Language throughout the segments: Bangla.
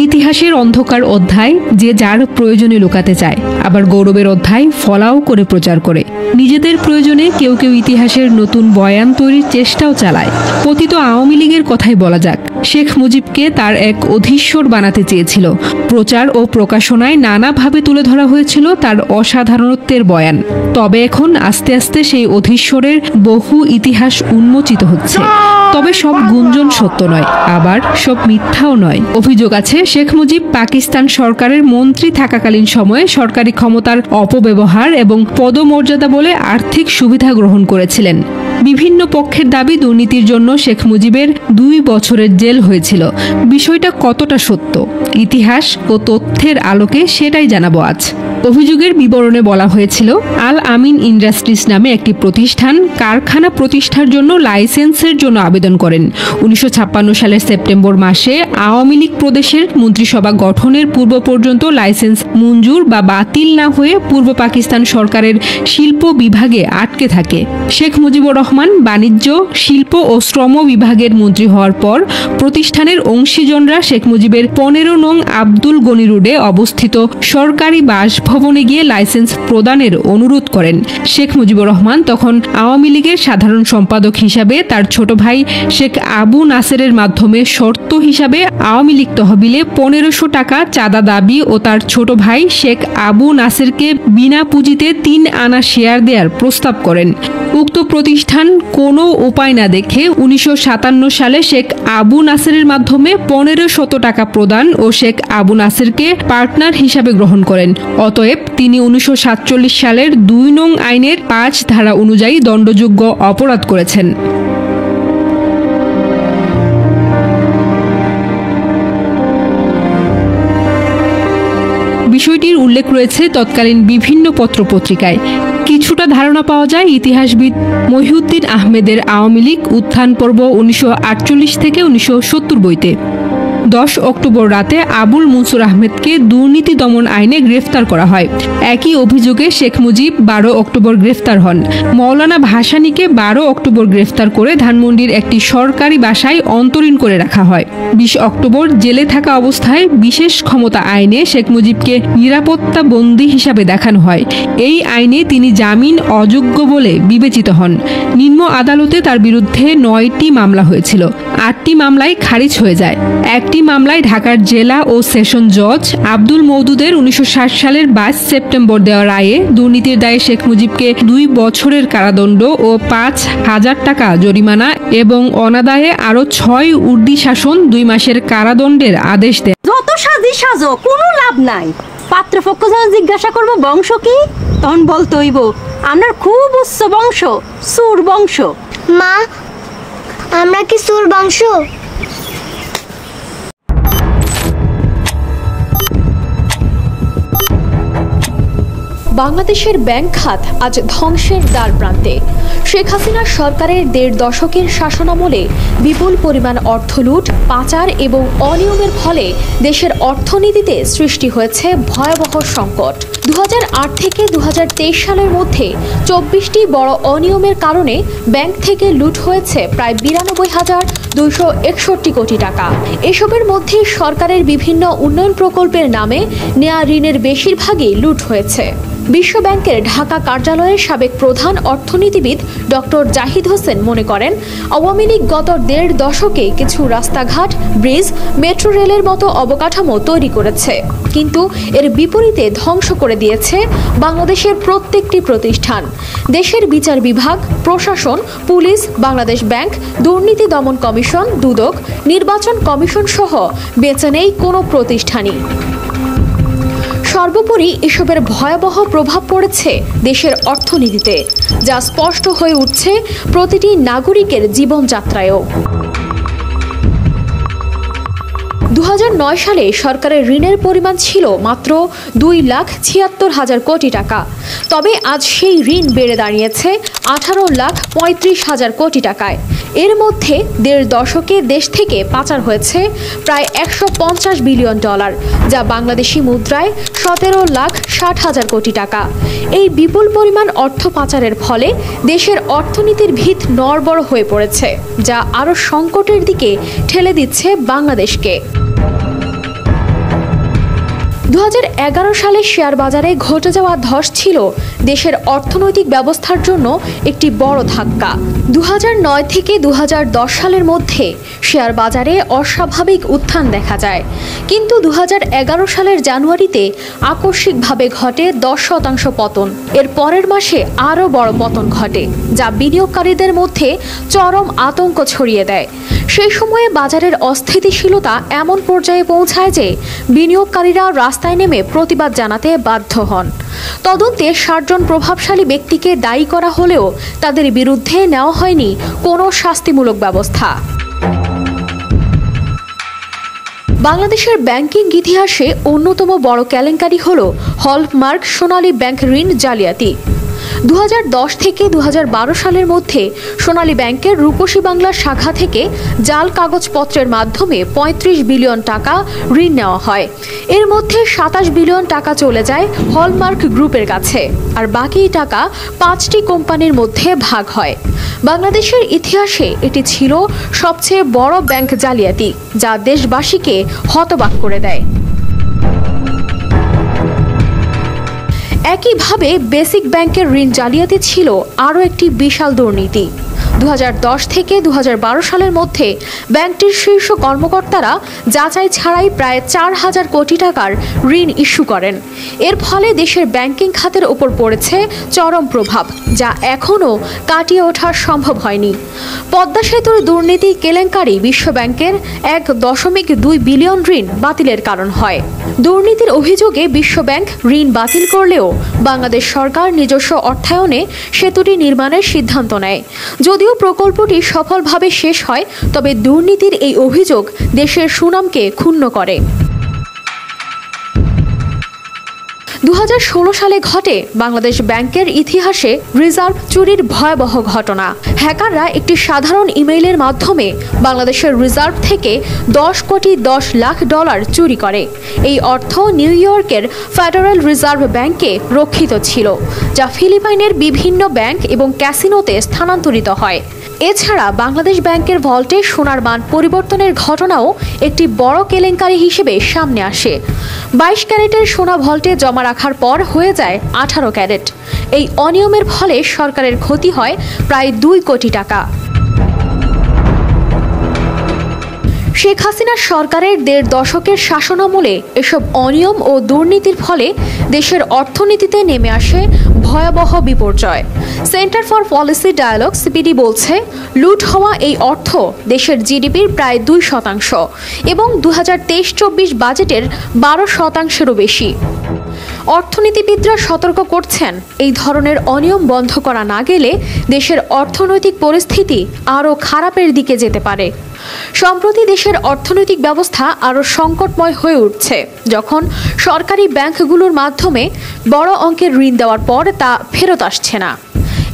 ইতিহাসের অন্ধকার অধ্যায় যে যার প্রয়োজনে লুকাতে চায়, আবার গৌরবের অধ্যায় ফলাও করে প্রচার করে। নিজেদের প্রয়োজনে কেউ কেউ ইতিহাসের নতুন বয়ান তৈরির চেষ্টাও চালায়। পতিত আওয়ামী লীগের কথাই বলা যাক, শেখ মুজিবকে তার এক অধীশ্বর বানাতে চেয়েছিল। প্রচার ও প্রকাশনায় নানাভাবে তুলে ধরা হয়েছিল তার অসাধারণত্বের বয়ান। তবে এখন আস্তে আস্তে সেই অধীশ্বরের বহু ইতিহাস উন্মোচিত হচ্ছে। তবে সব গুঞ্জন সত্য নয়, আবার সব মিথ্যাও নয়। অভিযোগ আছে শেখ মুজিব পাকিস্তান সরকারের মন্ত্রী থাকাকালীন সময়ে সরকারি ক্ষমতার অপব্যবহার এবং পদমর্যাদা বলে আর্থিক সুবিধা গ্রহণ করেছিলেন। বিভিন্ন পক্ষের দাবি দুর্নীতির জন্য শেখ মুজিবের 2 বছরের জেল হয়েছিল। বিষয়টা কতটা সত্য, ইতিহাস ও তথ্যের আলোকে সেটাই জানাবো আজ। অভিযোগের বিবরণে বলা হয়েছিল, আল আমিন ইন্ডাস্ট্রিজ নামে একটি প্রতিষ্ঠান কারখানা প্রতিষ্ঠার জন্য লাইসেন্সের জন্য আবেদন করেন। 1956 সালের সেপ্টেম্বর মাসে আওয়ামী লীগ প্রদেশের মন্ত্রিসভা গঠনের পূর্ব পর্যন্ত লাইসেন্স মঞ্জুর বা বাতিল না হয়ে পূর্ব পাকিস্তান সরকারের শিল্প বিভাগে আটকে থাকে। শেখ মুজিবুর রহমান বাণিজ্য, শিল্প ও শ্রম বিভাগের মন্ত্রী হওয়ার পর প্রতিষ্ঠানের অংশীজনরা শেখ মুজিবের 15 নং আব্দুল গনি রোডে অবস্থিত সরকারি বাসভবনে গিয়ে লাইসেন্স প্রদানের অনুরোধ করেন। শেখ মুজিবুর রহমান তখন আওয়ামী লীগের সাধারণ সম্পাদক হিসাবে তার ছোট ভাই শেখ আবু নাসেরের মাধ্যমে শর্ত হিসাবে আওয়ামী লীগ তহবিলে 1500 টাকা চাঁদা দাবি ও তার ছোট ভাই শেখ আবু নাসেরকে বিনা পুঁজিতে 3 আনা শেয়ার দেওয়ার প্রস্তাব করেন। উক্ত প্রতিষ্ঠান কোনো উপায় না দেখে 1957 সালে শেখ আবু নাসেরের মাধ্যমে 1500 টাকা প্রদান ও শেখ আবু নাসেরকে পার্টনার হিসাবে গ্রহণ করেন। অতএব তিনি 1947 সালের 2 নং আইনের 5 ধারা অনুযায়ী দণ্ডযোগ্য অপরাধ করেছেন। বিষয়টির উল্লেখ রয়েছে তৎকালীন বিভিন্ন পত্রপত্রিকায়। কিছুটা ধারণা পাওয়া যায় ইতিহাসবিদ মহিউদ্দিন আহমেদের আওয়ামী লীগ উত্থান পর্ব 1948 থেকে 1970 বইতে। 10 অক্টোবর রাতে আবুল মনসুর আহমেদকে দুর্নীতি দমন আইনে গ্রেফতার করা হয়। একই অভিযোগে শেখ মুজিব 12 অক্টোবর গ্রেফতার হন। মৌলানা ভাসানীকে 12 অক্টোবর গ্রেফতার করে ধানমন্ডির একটি সরকারি বাসায় অন্তরীণ করে রাখা হয়। 20 অক্টোবর জেলে থাকা অবস্থায় বিশেষ ক্ষমতা আইনে শেখ মুজিবকে নিরাপত্তা বন্দী হিসাবে দেখানো হয়। এই আইনে তিনি জামিন অযোগ্য বলে বিবেচিত হন। নিম্ন আদালতে তার বিরুদ্ধে 9টি মামলা হয়েছিল। 8টি মামলায় খারিজ হয়ে যায়। একটি মামলায় ঢাকার জেলা ও সেশন জজ আব্দুল মওদুদের 1960 সালের 22 সেপ্টেম্বর দেওয়া রায়ে দুর্নীতির দায়ে শেখ মুজিবকে 2 বছরের কারাদণ্ড ও 5,000 টাকা জরিমানা এবং অনাদায়ে আরো 6 উর্দি শাসন 2 মাসের কারাদণ্ডের আদেশ দেয়। যত সাজি সাজো কোনো লাভ নাই। পাত্রপক্ষ যখন জিজ্ঞাসা করবো বংশ কি, তখন বলতে হইব আমরা খুব উচ্চ বংশ, সুর বংশ। মা, আমরা কি সুর বংশ? বাংলাদেশের ব্যাংক খাত আজ ধ্বংসের দ্বার প্রান্তে। শেখ হাসিনা সরকারের 1.5 দশকের শাসনামলে বিপুল পরিমাণ অর্থ লুট, পাচার এবং অনিয়মের ফলে দেশের অর্থনীতিতে সৃষ্টি হয়েছে ভয়াবহ সংকট। 2008 থেকে 2023 সালের মধ্যে 24টি বড় অনিয়মের কারণে ব্যাংক থেকে লুট হয়েছে প্রায় 92,261 কোটি টাকা। এসবের মধ্যে সরকারের বিভিন্ন উন্নয়ন প্রকল্পের নামে নেয়া ঋণের বেশিরভাগই লুট হয়েছে। বিশ্ব ব্যাংকের ঢাকা কার্যালয়ের সাবেক প্রধান অর্থনীতিবিদ ডক্টর জাহিদ হোসেন মনে করেন, আওয়ামী লীগ গত 1.5 দশকে কিছু রাস্তাঘাট, ব্রিজ, মেট্রো রেলের মতো অবকাঠামো তৈরি করেছে, কিন্তু এর বিপরীতে ধ্বংস করে দিয়েছে বাংলাদেশের প্রত্যেকটি প্রতিষ্ঠান। দেশের বিচার বিভাগ, প্রশাসন, পুলিশ, বাংলাদেশ ব্যাংক, দুর্নীতি দমন কমিশন, দুদক, নির্বাচন কমিশন সহ বেঁচে নেই কোনো প্রতিষ্ঠানই। সর্বোপরি এসবের ভয়াবহ প্রভাব পড়েছে দেশের অর্থনীতিতে, যা স্পষ্ট হয়ে উঠছে প্রতিটি নাগরিকের জীবনযাত্রায়ও। 2009 সালে সরকারের ঋণের পরিমাণ ছিল মাত্র 2,76,000 কোটি টাকা। তবে আজ সেই ঋণ বেড়ে দাঁড়িয়েছে 18,35,000 কোটি টাকায়। এর মধ্যে 1.5 দশকে দেশ থেকে পাচার হয়েছে প্রায় $150 বিলিয়ন, যা বাংলাদেশি মুদ্রায় 17,60,000 কোটি টাকা। এই বিপুল পরিমাণ অর্থ পাচারের ফলে দেশের অর্থনীতির ভিত নড়বড় হয়ে পড়েছে, যা আরও সংকটের দিকে ঠেলে দিচ্ছে বাংলাদেশকে। 2011 সালে শেয়ার বাজারে ঘটে যাওয়া ধস ছিল দেশের অর্থনৈতিক ব্যবস্থার জন্য একটি বড় ধাক্কা। 2009 থেকে 2010 সালের মধ্যে শেয়ার বাজারে অস্বাভাবিক উত্থান দেখা যায়, কিন্তু 2011 সালের জানুয়ারিতে আকস্মিকভাবে ঘটে 10% পতন। এর পরের মাসে আরও বড় পতন ঘটে, যা বিনিয়োগকারীদের মধ্যে চরম আতঙ্ক ছড়িয়ে দেয়। সেই সময়ে বাজারের অস্থিতিশীলতা এমন পর্যায়ে পৌঁছায় যে বিনিয়োগকারীরা রাস্তায় নেমে প্রতিবাদ জানাতে বাধ্য হন। তদন্তে 60 জন প্রভাবশালী ব্যক্তিকে দায়ী করা হলেও তাদের বিরুদ্ধে নেওয়া হয়নি কোনো শাস্তিমূলক ব্যবস্থা। বাংলাদেশের ব্যাংকিং ইতিহাসে অন্যতম বড় কেলেঙ্কারি হল হলমার্ক সোনালী ব্যাংক ঋণ জালিয়াতি। 2010 থেকে 2012 সালের মধ্যে সোনালী ব্যাংকের রূপসী বাংলা শাখা থেকে জাল কাগজপত্রের মাধ্যমে 35 বিলিয়ন টাকা ঋণ নেওয়া হয়। এর মধ্যে 27 বিলিয়ন টাকা চলে যায় হলমার্ক গ্রুপের কাছে, আর বাকি টাকা 5টি কোম্পানির মধ্যে ভাগ হয়। বাংলাদেশের ইতিহাসে এটি ছিল সবচেয়ে বড় ব্যাংক জালিয়াতি, যা দেশবাসীকে হতবাক করে দেয়। একইভাবে বেসিক ব্যাংকের ঋণ জালিয়াতি ছিল আরও একটি বিশাল দুর্নীতি। 2010 থেকে 2012 সালের মধ্যে ব্যাংকটির শীর্ষ কর্মকর্তারা যাচাই ছাড়াই প্রায় 4000 কোটি টাকার ঋণ ইস্যু করেন। এর ফলে দেশের ব্যাংকিং খাতের ওপর পড়েছে চরম প্রভাব, যা এখনও কাটিয়ে ওঠা সম্ভব হয়নি। পদ্মা সেতুর দুর্নীতি কেলেঙ্কারি বিশ্বব্যাংকের 1.2 বিলিয়ন ঋণ বাতিলের কারণ হয়। দুর্নীতির অভিযোগে বিশ্বব্যাংক ঋণ বাতিল করলেও বাংলাদেশ সরকার নিজস্ব অর্থায়নে সেতুটি নির্মাণের সিদ্ধান্ত নেয়। যদিও প্রকল্পটি সফলভাবে শেষ হয়, তবে দুর্নীতির এই অভিযোগ দেশের সুনামকে ক্ষুণ্ণ করে। 2016 সালে ঘটে বাংলাদেশ ব্যাংকের ইতিহাসে রিজার্ভ চুরির ভয়াবহ ঘটনা। হ্যাকাররা একটি সাধারণ ইমেইলের মাধ্যমে বাংলাদেশের রিজার্ভ থেকে 10 কোটি 10 লাখ ডলার চুরি করে। এই অর্থ নিউ ইয়র্কের ফেডারেল রিজার্ভ ব্যাংকে রক্ষিত ছিল, যা ফিলিপাইনের বিভিন্ন ব্যাংক এবং ক্যাসিনোতে স্থানান্তরিত হয়। এছাড়া বাংলাদেশ ব্যাংকের ভল্টে সোনার মান পরিবর্তনের ঘটনাও একটি বড় কেলেঙ্কারি হিসেবে সামনে আসে। 22 ক্যারেটের সোনা ভল্টে জমা রাখার পর হয়ে যায় 18 ক্যারেট। এই অনিয়মের ফলে সরকারের ক্ষতি হয় প্রায় 2 কোটি টাকা। শেখ হাসিনা সরকারের 1.5 দশকের শাসনামলে এসব অনিয়ম ও দুর্নীতির ফলে দেশের অর্থনীতিতে নেমে আসে ভয়াবহ বিপর্যয়। Centre for policy dialogue CPD বলছে, লুট হওয়া এই অর্থ দেশের জিডিপির প্রায় 2% এবং 2023-24 বাজেটের 12%-এরও বেশি। অর্থনীতিবিদরা সতর্ক করছেন, এই ধরনের অনিয়ম বন্ধ করা না গেলে দেশের অর্থনৈতিক পরিস্থিতি আরও খারাপের দিকে যেতে পারে। সম্প্রতি দেশের অর্থনৈতিক ব্যবস্থা আরও সংকটময় হয়ে উঠছে, যখন সরকারি ব্যাংকগুলোর মাধ্যমে বড় অঙ্কের ঋণ দেওয়ার পর তা ফেরত আসছে না।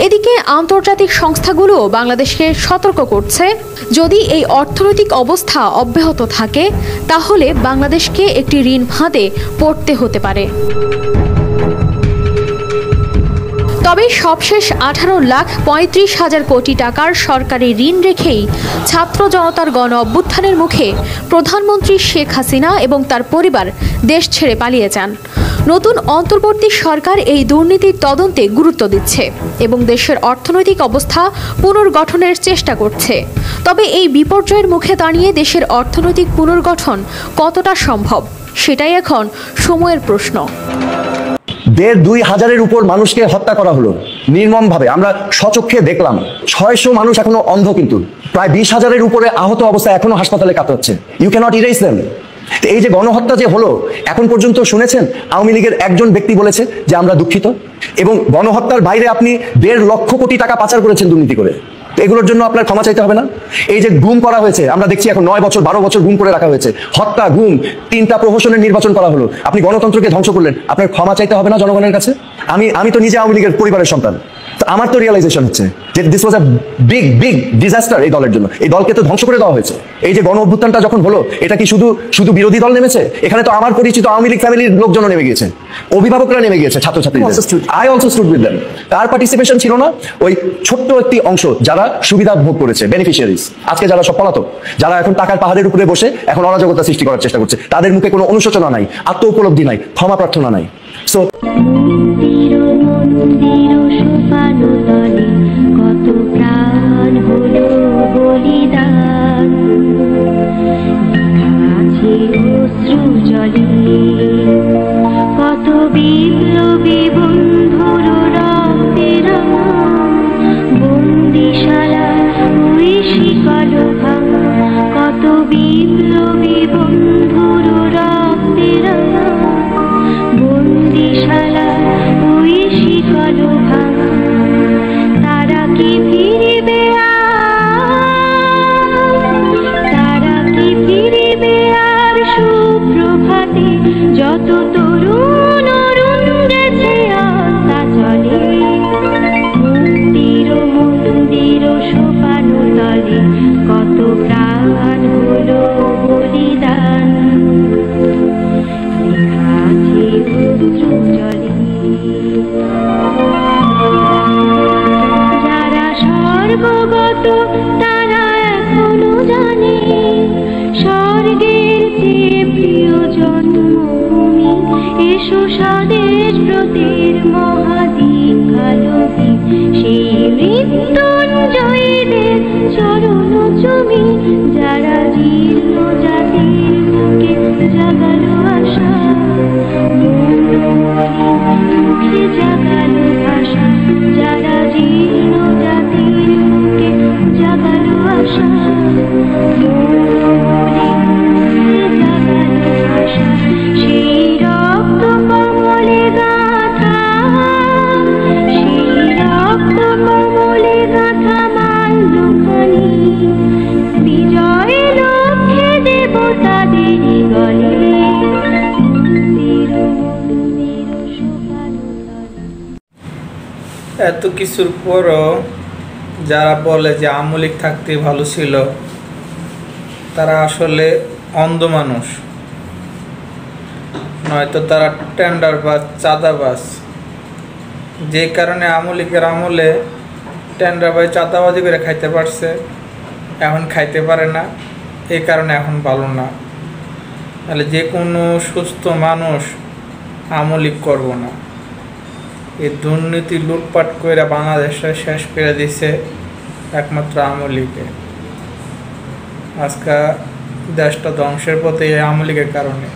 এদিকে আন্তর্জাতিক সংস্থাগুলো বাংলাদেশকে সতর্ক করছে, যদি এই অর্থনৈতিক অবস্থা অব্যাহত থাকে তাহলে বাংলাদেশকে একটি ঋণ ফাঁদে পড়তে হতে পারে। তবে সবশেষ 18,35,000 কোটি টাকার সরকারি ঋণ রেখেই ছাত্র জনতার গণ অভ্যুত্থানের মুখে প্রধানমন্ত্রী শেখ হাসিনা এবং তার পরিবার দেশ ছেড়ে পালিয়ে যান। নতুন অন্তর্বর্তী সরকার এই দুর্নীতির তদন্তে গুরুত্ব দিচ্ছে এবং দেশের অর্থনৈতিক অবস্থা পুনর্গঠনের চেষ্টা করছে। তবে এই বিপর্যয়ের মুখে দাঁড়িয়ে দেশের অর্থনৈতিক পুনর্গঠন কতটা সম্ভব, সেটাই এখন সময়ের প্রশ্ন। 1,500-2,000-এর উপর মানুষকে হত্যা করা হলো নির্মমভাবে, আমরা স্বচক্ষে দেখলাম। 600 মানুষ এখনো অন্ধ, কিন্তু প্রায় 20,000-এর উপরে আহত অবস্থায় এখনো হাসপাতালে কাতরাচ্ছে। You can't erase them. এই যে গণহত্যা যে হলো, এখন পর্যন্ত শুনেছেন আওয়ামী লীগের একজন ব্যক্তি বলেছে যে আমরা দুঃখিত? এবং গণহত্যার বাইরে আপনি 1.5 লক্ষ কোটি টাকা পাচার করেছেন দুর্নীতি করে, এগুলোর জন্য আপনার ক্ষমা চাইতে হবে না? এই যে গুম করা হয়েছে, আমরা দেখছি এখন 9 বছর 12 বছর গুম করে রাখা হয়েছে, হত্যা, গুম, 3টা প্রহসনের নির্বাচন করা হলো, আপনি গণতন্ত্রকে ধ্বংস করলেন, আপনার ক্ষমা চাইতে হবে না জনগণের কাছে? আমি তো নিজে আওয়ামী লীগের পরিবারের সন্তান, আমার তো রিয়েলাইজেশন হচ্ছে যে this was a big big disaster এই দলের জন্য। এই দলকে তো ধ্বংস করে দেওয়া হয়েছে। এই যে গণ অভ্যুত্থানটা যখন হলো, এটা কি শুধু বিরোধী দল নেমেছে? এখানে তো আমার পরিচিত আওয়ামী লীগ ফ্যামিলির লোকজনও নেমে গিয়েছে, অভিভাবকরা নেমে গিয়েছে, ছাত্রছাত্রীরা। I also stood with them. Car participation ছিল না? ওই ছোট্ট একটি অংশ যারা সুবিধা ভোগ করেছে, বেনিফিশিয়ারিজ। আজকে যারা সব পলাতক, যারা এখন টাকার পাহাড়ের উপরে বসে এখন অরাজকতা সৃষ্টি করার চেষ্টা করছে, তাদের মুখে কোনো অনুশোচনা নাই, আত্ম উপলব্ধি নাই, ক্ষমা প্রার্থনা নাই। সো কত প্রাণ হলো বলিদান, আছে অশ্রু জলে কত বিপ্লবী বন্ধুর রক্তের বন্দিশালা ওই শিকল ভাঙা, কত বিপ্লবী বন্ধুর রক্তের বন্দিশালা ওই শিকল ভাঙা। তারা কি ফিরিবে তারা কি ফিরিবে আর সুপ্রভাতে, যত তরুণ অরুণ গেছে আস্থা চলে মন্দির মন্দির সোপান তলে, কত প্রাণ হলো বলিদান, লেখা আছে অশ্রু জলে। যারা স্বর্গগত তারা এখনো জানে স্বর্গের চেয়ে প্রিয় জন্মভূমি, এসো স্বদেশ ব্রতের মহাদীক্ষালোকে, সেই মৃত্যুঞ্জয়ীদের চরণ চুমি, যারা জীর্ণ জাতির বুকে জাগালো আশা, মুখে জাগালো ভাষা, যারা জীর্ণ জাতির বুকে জাগালো আশা, জাগালো ভাষা, সেই রক্ত কমলে গাথা, সেই রক্ত কমলে গাথা মাল্যখানি, বিজয় লক্ষ্যে দেব তাদের গলে মন্দির মন্দির সোপান তলে। এত কিছুর পরও যারা বলে যে আওয়ামী লীগ থাকতে ভালো ছিল, তারা আসলে অন্ধ মানুষ, নয়তো তারা টেন্ডারবাজ, চাঁদাবাজ। যে কারণে আওয়ামী লীগের আমলে টেন্ডারবাজ, চাঁদাবাজি করে খাইতে পারছে, এখন খাইতে পারে না, এই কারণে এখন ভালো না। তাহলে যে কোনো সুস্থ মানুষ আওয়ামী লীগ করবো না। এই দুর্নীতি লুটপাট করে বাংলাদেশে শেষ করে দিছে একমাত্র আওয়ামী লীগে। আজকে দেশটা ধ্বংসের পথে এই আওয়ামী লীগের কারণে।